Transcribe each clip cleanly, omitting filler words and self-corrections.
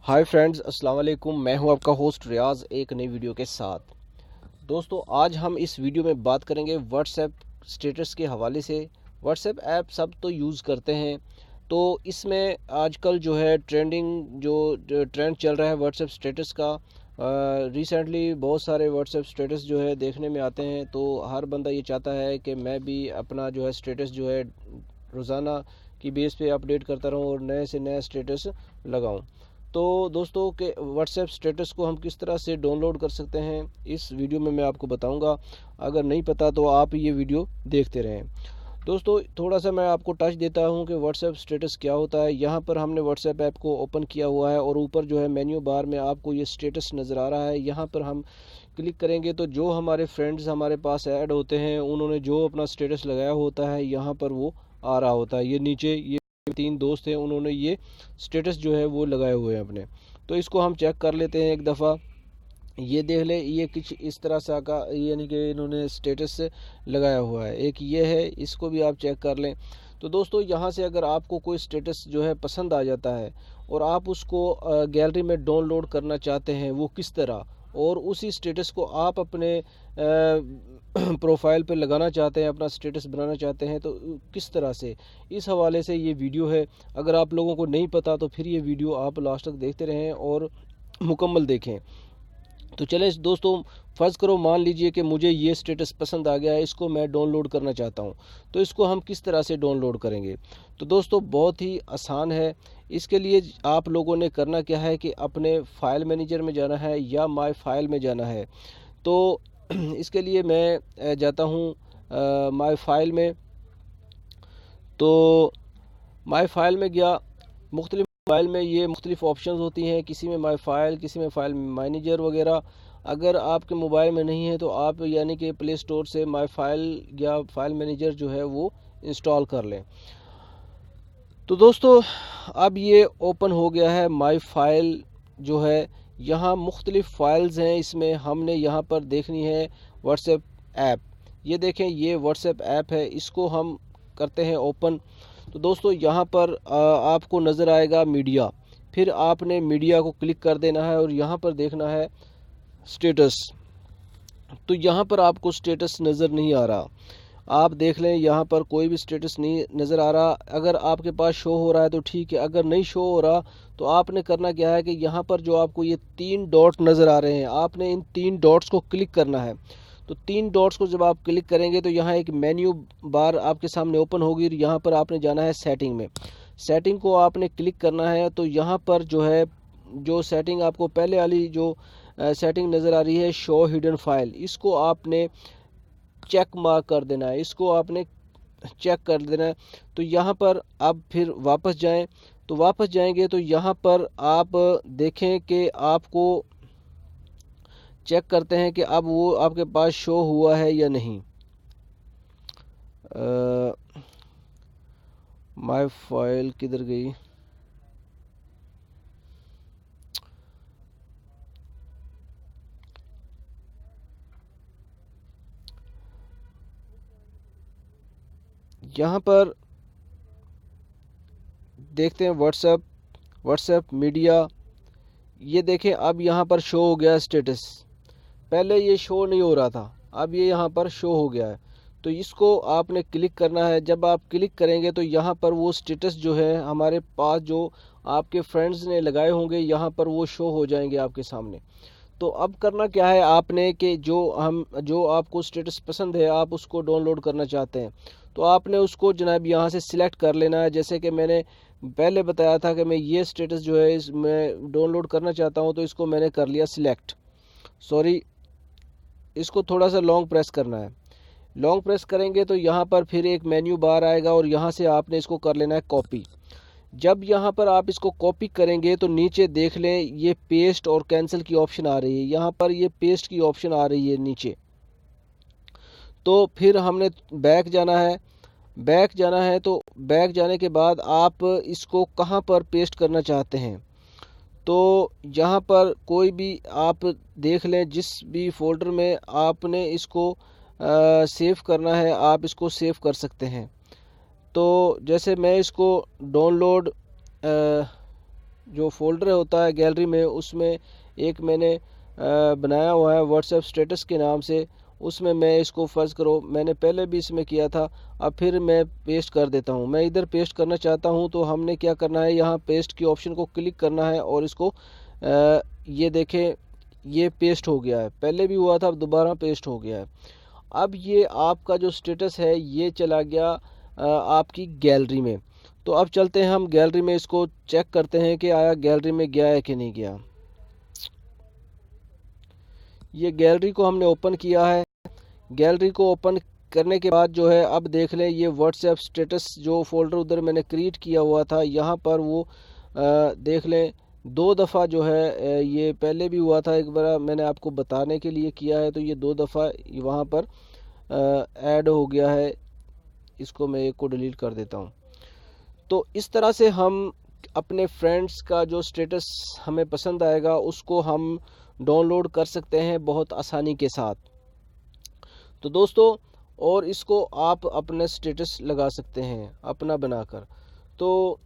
Hi friends, अस्सलाम वालेकुम। मैं हूं आपका होस्ट रियाज एक नई वीडियो के साथ। दोस्तों, आज हम इस वीडियो में बात करेंगे व्हाट्सएप स्टेटस के हवाले से। व्हाट्सएप ऐप सब तो यूज़ करते हैं, तो इसमें आजकल जो है जो ट्रेंड चल रहा है व्हाट्सएप स्टेटस का। रिसेंटली बहुत सारे व्हाट्सएप स्टेटस जो है देखने में आते हैं, तो हर बंदा ये चाहता है कि मैं भी अपना जो है स्टेटस जो है रोज़ाना की बेस पे अपडेट करता रहूं और नए से नया स्टेटस लगाऊं। तो दोस्तों के व्हाट्सएप स्टेटस को हम किस तरह से डाउनलोड कर सकते हैं, इस वीडियो में मैं आपको बताऊंगा। अगर नहीं पता तो आप ये वीडियो देखते रहें। दोस्तों, थोड़ा सा मैं आपको टच देता हूं कि व्हाट्सएप स्टेटस क्या होता है। यहाँ पर हमने व्हाट्सएप ऐप को ओपन किया हुआ है और ऊपर जो है मेन्यू बार में आपको ये स्टेटस नज़र आ रहा है। यहाँ पर हम क्लिक करेंगे तो जो हमारे फ्रेंड्स हमारे पास ऐड होते हैं, उन्होंने जो अपना स्टेटस लगाया होता है यहाँ पर वो आ रहा होता है। ये नीचे ये 3 दोस्त हैं, उन्होंने ये स्टेटस जो है वो लगाए हुए हैं अपने। तो इसको हम चेक कर लेते हैं एक दफ़ा। ये देख ले, ये कुछ इस तरह सा का यानी कि इन्होंने स्टेटस लगाया हुआ है। एक ये है, इसको भी आप चेक कर लें। तो दोस्तों, यहाँ से अगर आपको कोई स्टेटस जो है पसंद आ जाता है और आप उसको गैलरी में डाउनलोड करना चाहते हैं, वो किस तरह, और उसी स्टेटस को आप अपने प्रोफाइल पे लगाना चाहते हैं, अपना स्टेटस बनाना चाहते हैं, तो किस तरह से, इस हवाले से ये वीडियो है। अगर आप लोगों को नहीं पता तो फिर ये वीडियो आप लास्ट तक देखते रहें और मुकम्मल देखें। तो चलें दोस्तों, फ़र्ज़ करो मान लीजिए कि मुझे ये स्टेटस पसंद आ गया है, इसको मैं डाउनलोड करना चाहता हूँ। तो इसको हम किस तरह से डाउनलोड करेंगे? तो दोस्तों, बहुत ही आसान है। इसके लिए आप लोगों ने करना क्या है कि अपने फ़ाइल मैनेजर में जाना है या माय फाइल में जाना है। तो इसके लिए मैं जाता हूँ माय फाइल में। तो माई फ़ाइल में गया। मुख्तलिफ फाइल में ये मुख्तलिफ ऑप्शंस होती हैं, किसी में माई फ़ाइल, किसी में फ़ाइल मैनेजर वगैरह। अगर आपके मोबाइल में नहीं है तो आप यानी कि प्ले स्टोर से माई फ़ाइल या फ़ाइल मैनेजर जो है वो इंस्टॉल कर लें। तो दोस्तों, अब ये ओपन हो गया है माई फ़ाइल जो है। यहाँ मुख्तलिफ फ़ाइल्स हैं, इसमें हमने यहाँ पर देखनी है व्हाट्सएप ऐप। ये देखें, ये व्हाट्सएप ऐप है, इसको हम करते हैं ओपन। तो दोस्तों, यहाँ पर आपको नज़र आएगा मीडिया। फिर आपने मीडिया को क्लिक कर देना है और यहाँ पर देखना है स्टेटस। तो यहाँ पर आपको स्टेटस नज़र नहीं आ रहा। आप देख लें, यहाँ पर कोई भी स्टेटस नहीं नज़र आ रहा। अगर आपके पास शो हो रहा है तो ठीक है, अगर नहीं शो हो रहा तो आपने करना क्या है कि यहाँ पर जो आपको ये 3 डॉट नज़र आ रहे हैं, आपने इन 3 डॉट्स को क्लिक करना है। तो 3 डॉट्स को जब आप क्लिक करेंगे तो यहाँ एक मेन्यू बार आपके सामने ओपन होगी और यहाँ पर आपने जाना है सेटिंग में। सेटिंग को आपने क्लिक करना है। तो यहाँ पर जो है, जो सेटिंग आपको पहले वाली जो सेटिंग नज़र आ रही है शो हिडन फाइल, इसको आपने चेक मार्क कर देना है, इसको आपने चेक कर देना है। तो यहाँ पर अब फिर वापस जाएं। तो वापस जाएंगे तो यहाँ पर आप देखें कि आपको चेक करते हैं कि अब वो आपके पास शो हुआ है या नहीं। माय फाइल किधर गई? यहाँ पर देखते हैं व्हाट्सएप मीडिया। ये देखें, अब यहाँ पर शो हो गया स्टेटस। पहले ये शो नहीं हो रहा था, अब ये यहाँ पर शो हो गया है। तो इसको आपने क्लिक करना है। जब आप क्लिक करेंगे तो यहाँ पर वो स्टेटस जो है हमारे पास, जो आपके फ्रेंड्स ने लगाए होंगे, यहाँ पर वो शो हो जाएंगे आपके सामने। तो अब करना क्या है आपने कि जो आपको स्टेटस पसंद है, आप उसको डाउनलोड करना चाहते हैं, तो आपने उसको जनाब यहाँ से सिलेक्ट कर लेना है। जैसे कि मैंने पहले बताया था कि मैं ये स्टेटस जो है मैं डाउनलोड करना चाहता हूँ, तो इसको मैंने कर लिया सिलेक्ट। सॉरी, इसको थोड़ा सा लॉन्ग प्रेस करना है। लॉन्ग प्रेस करेंगे तो यहाँ पर फिर एक मेन्यू बार आएगा और यहाँ से आपने इसको कर लेना है कॉपी। जब यहाँ पर आप इसको कॉपी करेंगे तो नीचे देख लें, ये पेस्ट और कैंसिल की ऑप्शन आ रही है। यहाँ पर ये पेस्ट की ऑप्शन आ रही है नीचे। तो फिर हमने बैक जाना है। तो बैक जाने के बाद आप इसको कहाँ पर पेस्ट करना चाहते हैं, तो यहाँ पर कोई भी आप देख लें, जिस भी फोल्डर में आपने इसको सेव करना है, आप इसको सेव कर सकते हैं। तो जैसे मैं इसको जो फोल्डर होता है गैलरी में, उसमें एक मैंने बनाया हुआ है व्हाट्सएप स्टेटस के नाम से। उसमें मैं इसको फ़र्ज़ करो मैंने पहले भी इसमें किया था, अब फिर मैं पेस्ट कर देता हूँ। मैं इधर पेस्ट करना चाहता हूँ तो हमने क्या करना है, यहाँ पेस्ट की ऑप्शन को क्लिक करना है और इसको ये देखें ये पेस्ट हो गया है। पहले भी हुआ था, अब दोबारा पेस्ट हो गया है। अब ये आपका जो स्टेटस है ये चला गया आपकी गैलरी में। तो अब चलते हैं हम गैलरी में, इसको चेक करते हैं कि आया गैलरी में गया है कि नहीं गया। ये गैलरी को हमने ओपन किया है। गैलरी को ओपन करने के बाद जो है, अब देख लें ये व्हाट्सएप स्टेटस जो फोल्डर उधर मैंने क्रिएट किया हुआ था, यहाँ पर वो देख लें 2 दफ़ा जो है ये पहले भी हुआ था, एक बार मैंने आपको बताने के लिए किया है, तो ये 2 दफ़ा वहाँ पर ऐड हो गया है। इसको मैं एक को डिलीट कर देता हूँ। तो इस तरह से हम अपने फ्रेंड्स का जो स्टेटस हमें पसंद आएगा उसको हम डाउनलोड कर सकते हैं बहुत आसानी के साथ। तो दोस्तों, और इसको आप अपने स्टेटस लगा सकते हैं अपना बनाकर। तो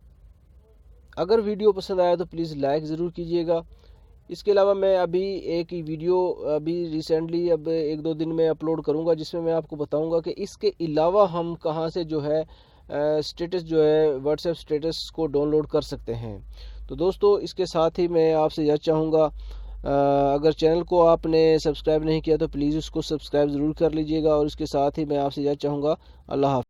अगर वीडियो पसंद आया तो प्लीज़ लाइक ज़रूर कीजिएगा। इसके अलावा मैं अभी एक वीडियो अभी रिसेंटली अब 1-2 दिन में अपलोड करूंगा, जिसमें मैं आपको बताऊंगा कि इसके अलावा हम कहां से जो है स्टेटस जो है व्हाट्सएप स्टेटस को डाउनलोड कर सकते हैं। तो दोस्तों, इसके साथ ही मैं आपसे यह चाहूँगा, अगर चैनल को आपने सब्सक्राइब नहीं किया तो प्लीज़ उसको सब्सक्राइब ज़रूर कर लीजिएगा। और इसके साथ ही मैं आपसे यह चाहूँगा, अल्लाह हाफ़िज़।